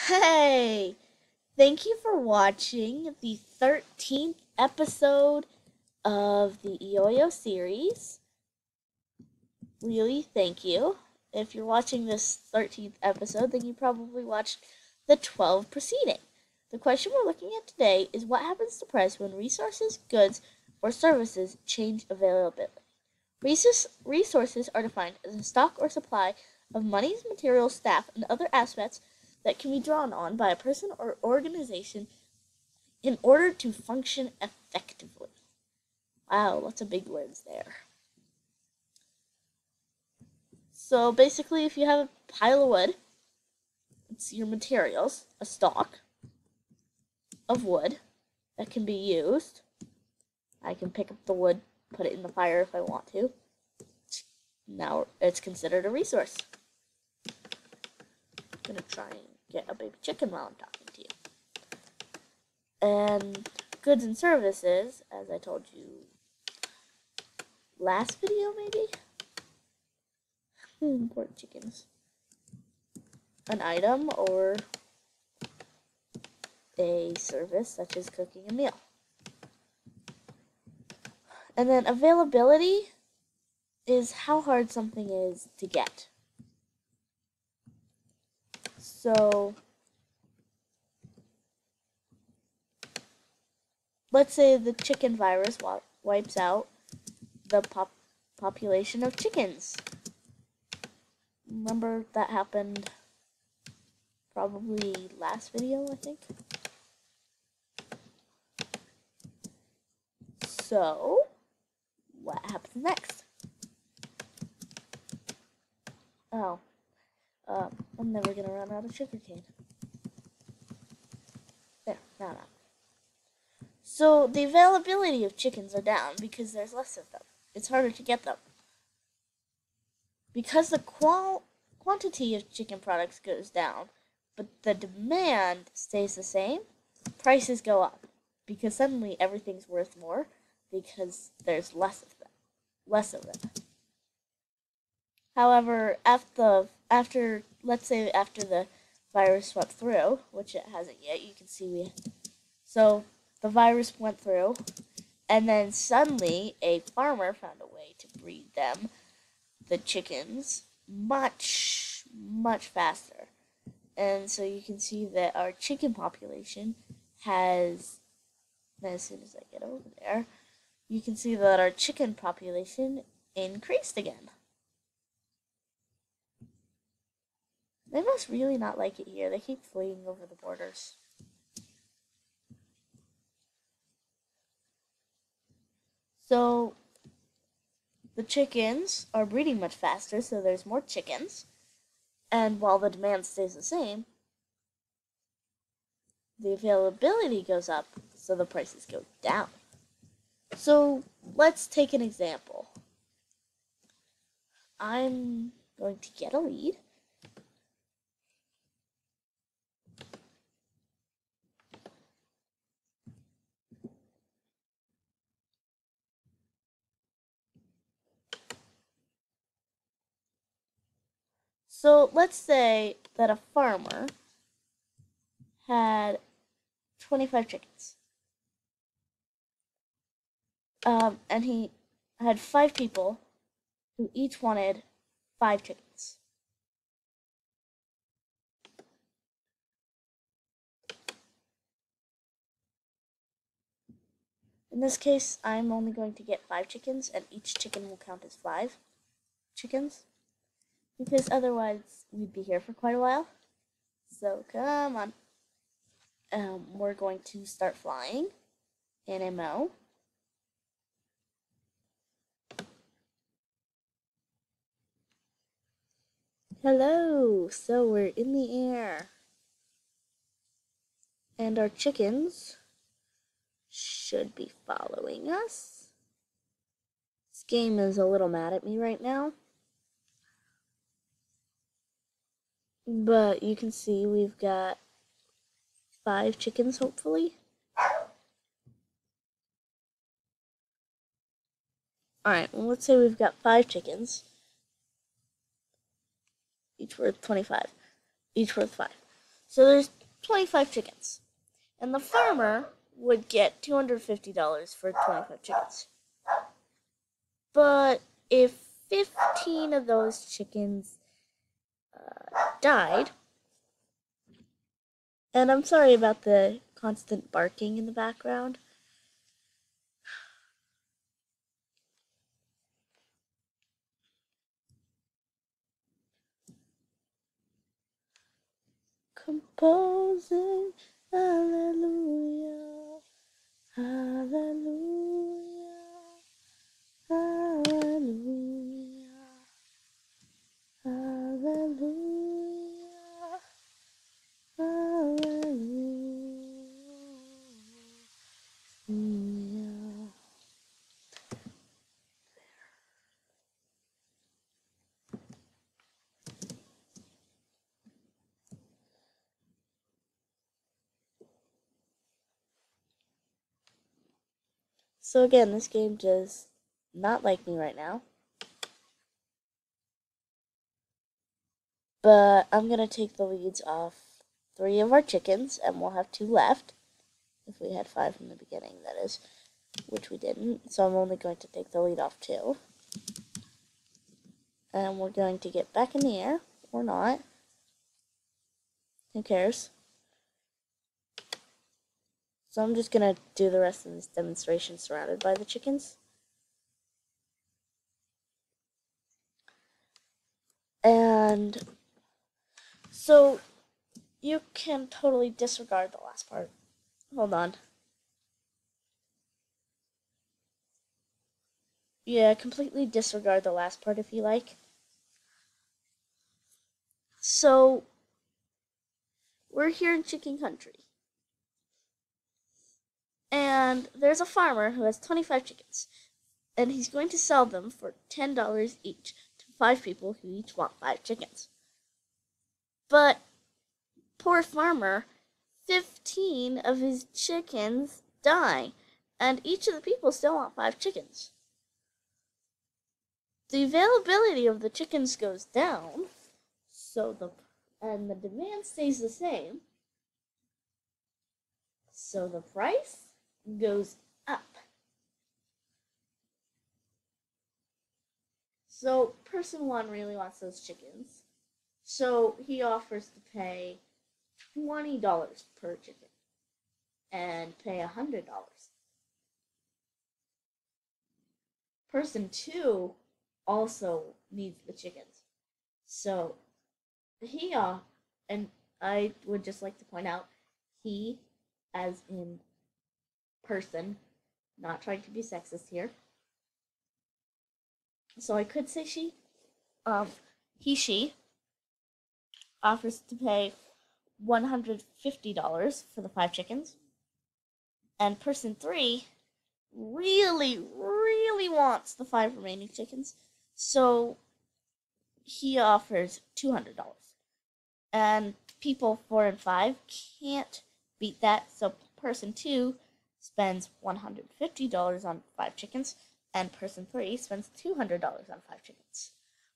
Hey! Thank you for watching the 13th episode of the Eioyo series. Really, thank you. If you're watching this 13th episode, then you probably watched the 12 preceding. The question we're looking at today is what happens to price when resources, goods, or services change availability. Resources are defined as a stock or supply of monies, materials, staff, and other aspects that can be drawn on by a person or organization in order to function effectively. Wow, lots of big words there. So basically, if you have a pile of wood, it's your materials, a stock of wood that can be used. I can pick up the wood, put it in the fire if I want to. Now it's considered a resource. I'm gonna try and get a baby chicken while I'm talking to you. And goods and services, as I told you last video maybe? Important chickens. An item or a service such as cooking a meal. And then availability is how hard something is to get. So let's say the chicken virus wipes out the population of chickens. Remember that happened probably last video, I think. So what happens next? Oh, I'm never gonna run out of sugarcane. There, now. So the availability of chickens are down because there's less of them. It's harder to get them. Because the quantity of chicken products goes down, but the demand stays the same, prices go up. Because suddenly everything's worth more because there's less of them. However, after let's say after the virus swept through, which it hasn't yet, you can see so the virus went through, and then suddenly a farmer found a way to breed the chickens, much faster. And so you can see that our chicken population has, as soon as I get over there, you can see that our chicken population increased again. They must really not like it here. They keep fleeing over the borders. So the chickens are breeding much faster, so there's more chickens. And while the demand stays the same, the availability goes up, so the prices go down. So let's take an example. I'm going to get a lead. So let's say that a farmer had 25 chickens. And he had 5 people who each wanted 5 chickens. In this case, I'm only going to get 5 chickens, and each chicken will count as 5 chickens, because otherwise we'd be here for quite a while. So come on. We're going to start flying in a mo. Hello! So we're in the air. And our chickens should be following us. This game is a little mad at me right now. But you can see we've got 5 chickens, hopefully. Alright, well, let's say we've got 5 chickens. Each worth 25. Each worth 5. So there's 25 chickens. And the farmer would get $250 for 25 chickens. But if 15 of those chickens died, and I'm sorry about the constant barking in the background. Composing, hallelujah, hallelujah, hallelujah, hallelujah, hallelujah. So again, this game does not like me right now. But I'm going to take the leads off 3 of our chickens, and we'll have 2 left. If we had 5 from the beginning, that is. Which we didn't. So I'm only going to take the lead off 2. And we're going to get back in the air. Or not. Who cares? So I'm just going to do the rest of this demonstration surrounded by the chickens. And so you can totally disregard the last part. Hold on. Yeah, completely disregard the last part if you like. So we're here in chicken country. And there's a farmer who has 25 chickens. And he's going to sell them for $10 each to 5 people who each want 5 chickens. But poor farmer, 15 of his chickens die. And each of the people still want 5 chickens. The availability of the chickens goes down, and the demand stays the same. So the price goes up. So person 1 really wants those chickens. So he offers to pay $20 per chicken and pay $100. Person 2 also needs the chickens. So and I would just like to point out, he, as in person, not trying to be sexist here. So I could say she, she offers to pay $150 for the 5 chickens. And person 3 really, really wants the 5 remaining chickens. So he offers $200. And people 4 and 5 can't beat that. So person 2 spends $150 on 5 chickens. And person 3 spends $200 on 5 chickens.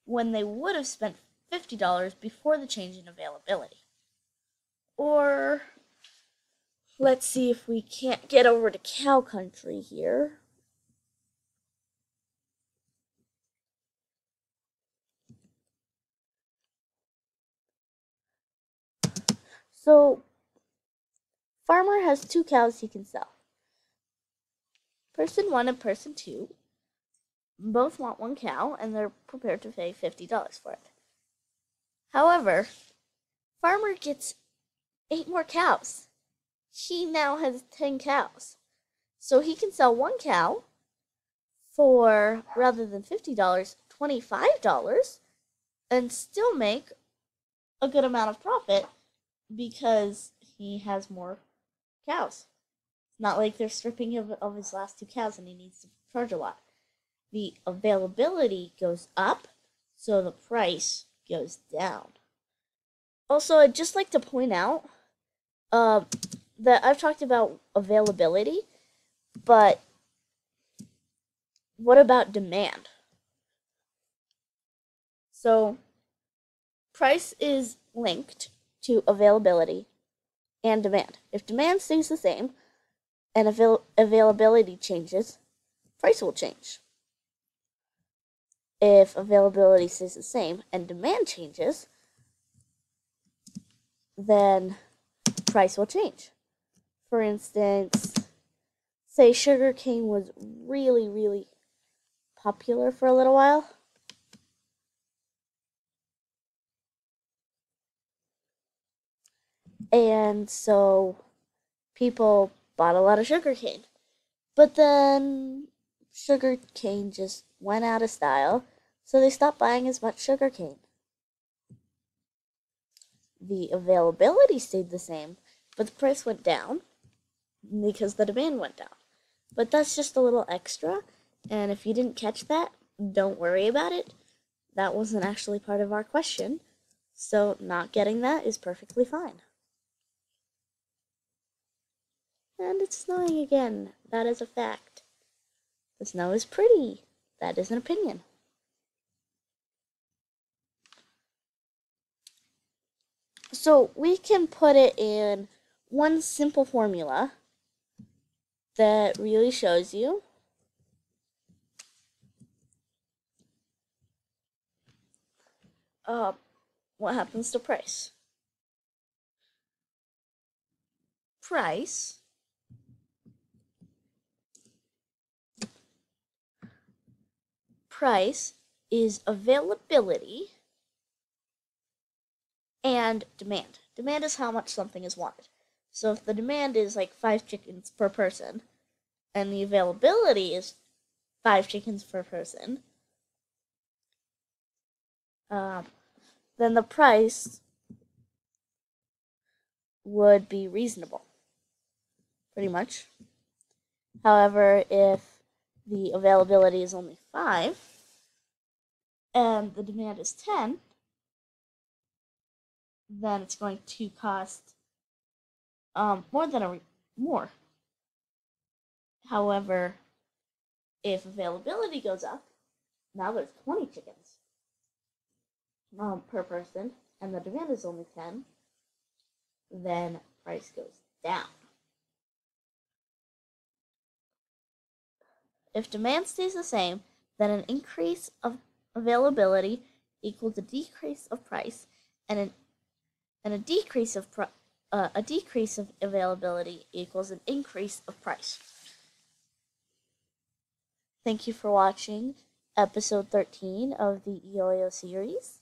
When they would have spent $50 before the change in availability. Or let's see if we can't get over to cow country here. So, farmer has 2 cows he can sell. Person 1 and person 2 both want 1 cow, and they're prepared to pay $50 for it. However, farmer gets 8 more cows. He now has 10 cows. So he can sell 1 cow for, rather than $50, $25, and still make a good amount of profit because he has more cows. It's not like they're stripping him of his last 2 cows and he needs to charge a lot. The availability goes up, so the price goes down. Also, I'd just like to point out that I've talked about availability, but what about demand? So, price is linked to availability and demand. If demand stays the same and availability changes, price will change. If availability stays the same and demand changes, then price will change. For instance, say sugarcane was really, really popular for a little while. And so people bought a lot of sugarcane. But then sugarcane just went out of style, so they stopped buying as much sugarcane. The availability stayed the same, but the price went down because the demand went down. But that's just a little extra, and if you didn't catch that, don't worry about it. That wasn't actually part of our question, so not getting that is perfectly fine. And it's snowing again. That is a fact. The snow is pretty. That is an opinion. So we can put it in one simple formula that really shows you what happens to price. Price is availability and demand. Demand is how much something is wanted. So if the demand is like 5 chickens per person and the availability is 5 chickens per person, then the price would be reasonable, pretty much. However, if the availability is only 5 and the demand is 10, then it's going to cost more. However, if availability goes up, now there's 20 chickens per person, and the demand is only 10, then price goes down. If demand stays the same, then an increase of availability equals a decrease of price, and a decrease of availability equals an increase of price. Thank you for watching episode 13 of the Eioyo series.